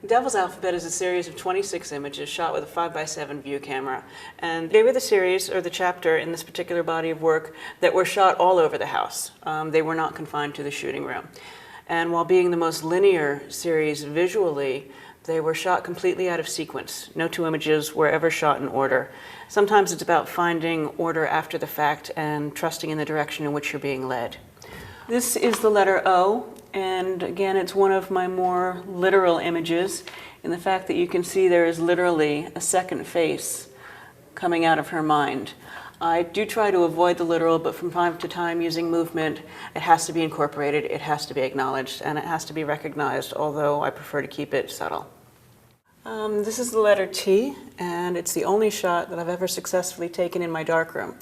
Devil's Alphabet is a series of 26 images shot with a 5x7 view camera. And they were the series, or the chapter in this particular body of work, that were shot all over the house. They were not confined to the shooting room. And while being the most linear series visually, they were shot completely out of sequence. No two images were ever shot in order. Sometimes it's about finding order after the fact and trusting in the direction in which you're being led. This is the letter O, and again, it's one of my more literal images in the fact that you can see there is literally a second face coming out of her mind. I do try to avoid the literal, but from time to time, using movement, it has to be incorporated, it has to be acknowledged, and it has to be recognized, although I prefer to keep it subtle. This is the letter T, and it's the only shot that I've ever successfully taken in my darkroom.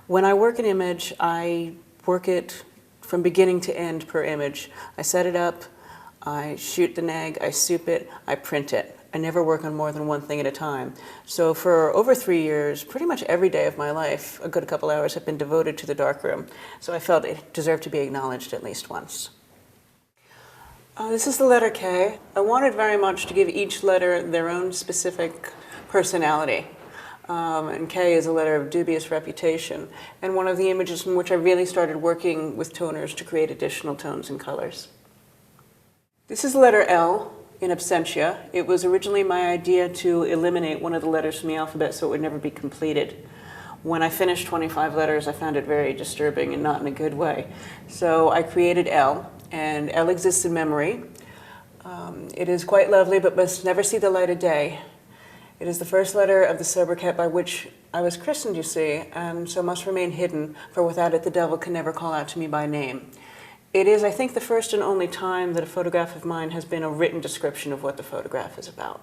When I work an image, I work it from beginning to end per image. I set it up, I shoot the neg, I soup it, I print it. I never work on more than one thing at a time. So for over 3 years, pretty much every day of my life, a good couple hours have been devoted to the darkroom. So I felt it deserved to be acknowledged at least once. This is the letter K. I wanted very much to give each letter their own specific personality. And K is a letter of dubious reputation, and one of the images in which I really started working with toners to create additional tones and colors. This is the letter L in absentia. It was originally my idea to eliminate one of the letters from the alphabet so it would never be completed. When I finished 25 letters, I found it very disturbing and not in a good way. So I created L, and L exists in memory. It is quite lovely, but must never see the light of day. It is the first letter of the sobriquet by which I was christened, you see, and so must remain hidden, for without it the devil can never call out to me by name. It is, I think, the first and only time that a photograph of mine has been a written description of what the photograph is about.